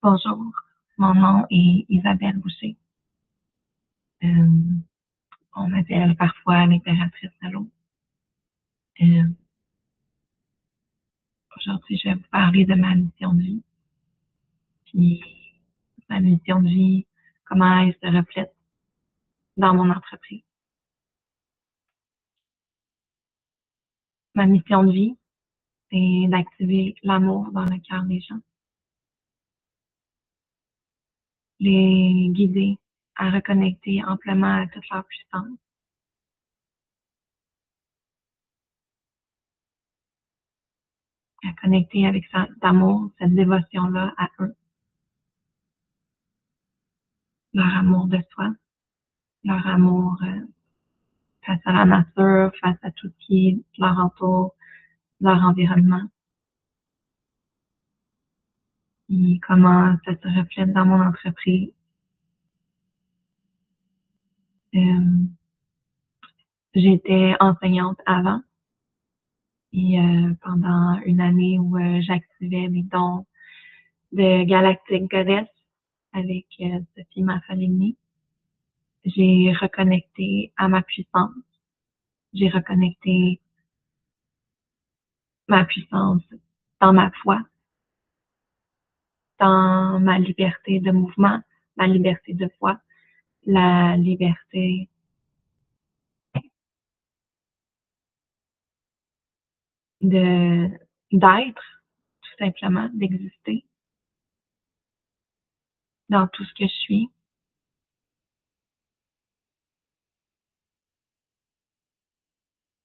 Bonjour, mon nom est Isabelle Boucher. Euh, on m'appelle parfois l'impératrice de l'eau. Euh, Aujourd'hui, je vais vous parler de ma mission de vie. Puis, ma mission de vie, comment elle se reflète dans mon entreprise. Ma mission de vie, c'est d'activer l'amour dans le cœur des gens. Les guider à reconnecter amplement à toute leur puissance. À connecter avec cet amour, cette dévotion-là à eux. Leur amour de soi, leur amour face à la nature, face à tout ce qui leur entoure, leur environnement. Et comment ça se reflète dans mon entreprise. J'étais enseignante avant et pendant une année où j'activais mes dons de Galactic Goddess avec Sophie Mafalini, j'ai reconnecté à ma puissance. J'ai reconnecté ma puissance dans ma foi, dans ma liberté de mouvement, ma liberté de foi, la liberté d'être, tout simplement, d'exister dans tout ce que je suis.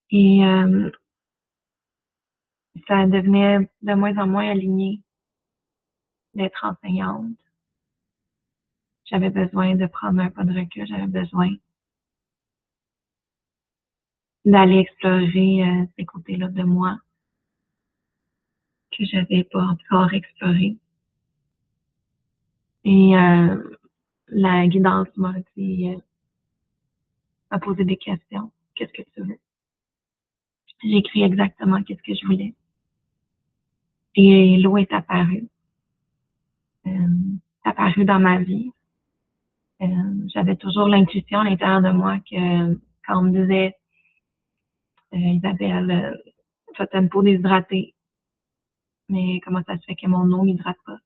Et ça devenait de moins en moins aligné d'être enseignante. J'avais besoin de prendre un pas de recul, j'avais besoin d'aller explorer ces côtés-là de moi que j'avais pas encore exploré. Et la guidance m'a dit, m'a posé des questions. Qu'est-ce que tu veux? J'ai écrit exactement qu'est-ce que je voulais. Et l'eau est apparue. Apparue dans ma vie. J'avais toujours l'intuition à l'intérieur de moi que quand on me disait Isabelle, tu as une peau déshydratée, mais comment ça se fait que mon eau m'hydrate pas?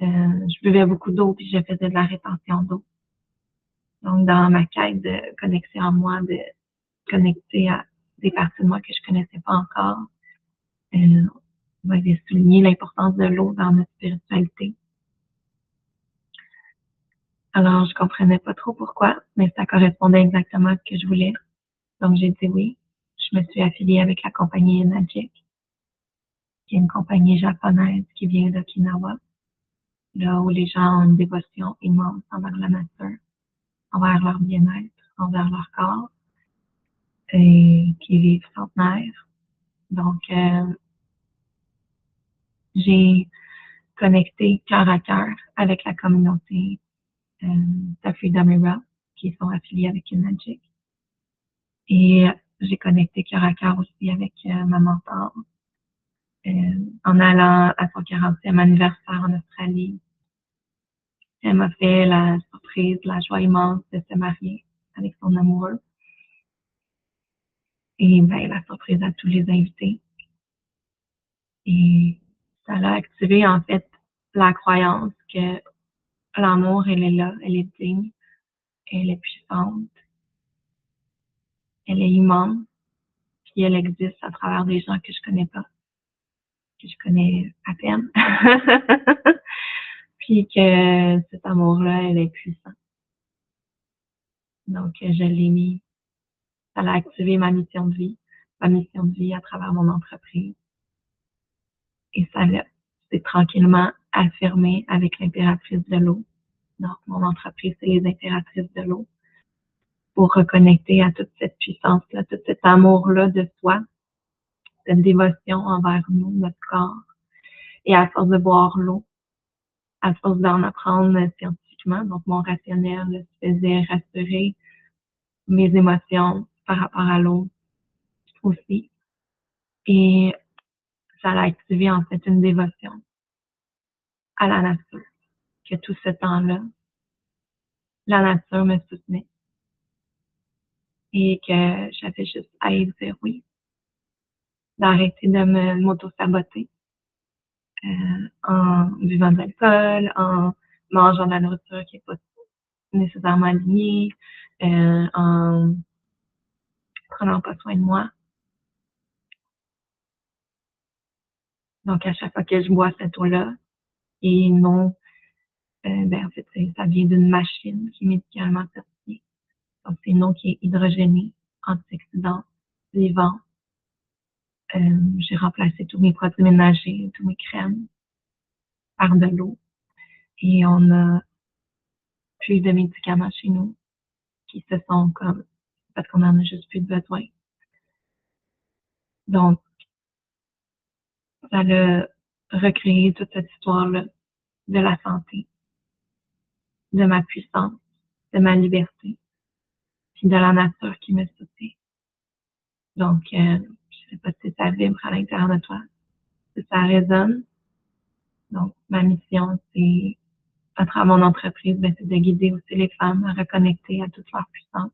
Je buvais beaucoup d'eau puis je faisais de la rétention d'eau. Donc, dans ma quête de connecter en moi, de connecter à des parties de moi que je connaissais pas encore, on m'avait souligné l'importance de l'eau dans notre spiritualité. Alors, je comprenais pas trop pourquoi, mais ça correspondait exactement à ce que je voulais. Donc, j'ai dit oui. Je me suis affiliée avec la compagnie Enagic, qui est une compagnie japonaise qui vient d'Okinawa, là où les gens ont une dévotion immense envers la nature, envers leur bien-être, envers leur corps, et qui vivent centenaire. Donc, j'ai connecté cœur à cœur avec la communauté de Freedom Era, qui sont affiliés avec Enagic. Et j'ai connecté cœur à cœur aussi avec ma mentor en allant à son 40e anniversaire en Australie. Elle m'a fait la surprise, la joie immense de se marier avec son amoureux. Et ben, la surprise à tous les invités. Et ça a activé en fait la croyance que l'amour, elle est là, elle est digne, elle est puissante, elle est immense, puis elle existe à travers des gens que je connais pas, que je connais à peine. Puis que cet amour-là, elle est puissant. Donc, je l'ai mis, ça a activé ma mission de vie à travers mon entreprise. Et ça s'est tranquillement affirmé avec l'impératrice de l'eau. Donc, mon entreprise, c'est les impératrices de l'eau. Pour reconnecter à toute cette puissance-là, tout cet amour-là de soi, cette dévotion envers nous, notre corps. Et à force de boire l'eau, à force d'en apprendre scientifiquement, donc mon rationnel se faisait rassurer mes émotions par rapport à l'eau aussi. Et ça a activé en fait une dévotion à la nature, que tout ce temps-là, la nature me soutenait et que j'avais juste à y dire oui, d'arrêter de m'auto-saboter en buvant de l'alcool, en mangeant de la nourriture qui n'est pas nécessairement alignée, en prenant pas soin de moi. Donc, à chaque fois que je bois cette eau-là, et non, en fait, ça vient d'une machine qui est médicalement certifiée. Donc, c'est une eau qui est hydrogénée, antioxydant, vivant. J'ai remplacé tous mes produits ménagers, tous mes crèmes par de l'eau. Et on a plus de médicaments chez nous qui se sont comme, parce qu'on en a juste plus de besoin. Donc, ça a recréé toute cette histoire-là de la santé, de ma puissance, de ma liberté, puis de la nature qui me soutient. Donc, je sais pas si ça vibre à l'intérieur de toi, si ça résonne. Donc, ma mission, c'est, à travers mon entreprise, c'est de guider aussi les femmes à reconnecter à toute leur puissance,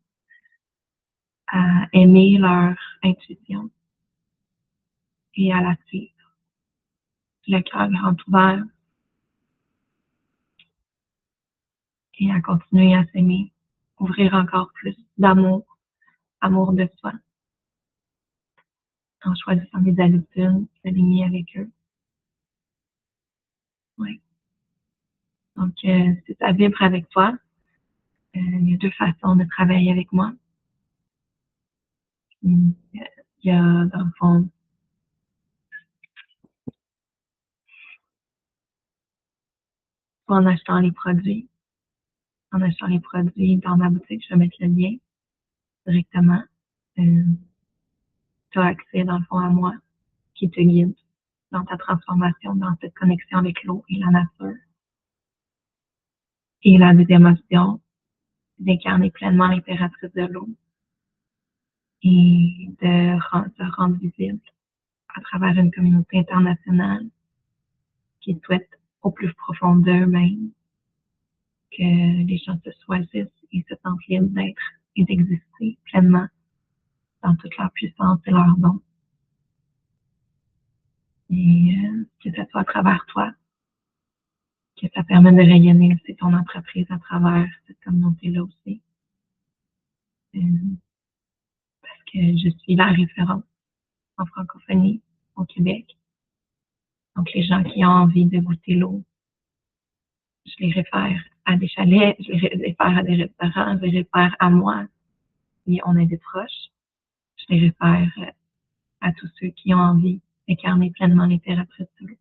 à aimer leur intuition et à la suivre. Le cœur grand ouvert et à continuer à s'aimer, ouvrir encore plus d'amour, amour de soi, en choisissant des habitudes, s'aligner avec eux. Oui. Donc, si ça vibre avec toi, il y a deux façons de travailler avec moi. Il y a, dans le fond, en achetant les produits. En achetant les produits dans ma boutique, je vais mettre le lien directement. Tu as accès, dans le fond, à moi qui te guide dans ta transformation, dans cette connexion avec l'eau et la nature. Et la deuxième option, c'est d'incarner pleinement l'impératrice de l'eau et de se rendre visible à travers une communauté internationale qui souhaite au plus profond d'eux-mêmes que les gens se choisissent et se sentent libres d'être et d'exister pleinement dans toute leur puissance et leur don. Et que ce soit à travers toi, que ça permet de rayonner aussi ton entreprise à travers cette communauté-là aussi. Parce que je suis la référence en francophonie au Québec. Donc, les gens qui ont envie de goûter l'eau, je les réfère à des chalets, je les réfère à des restaurants, je les réfère à moi si on est des proches. Je les réfère à tous ceux qui ont envie d'incarner pleinement l'impératrice de l'eau.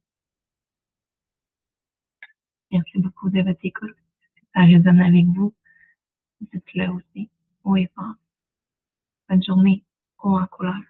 Merci beaucoup de votre écoute. Si ça résonne avec vous, dites-le aussi haut et fort. Bonne journée, haut en couleur.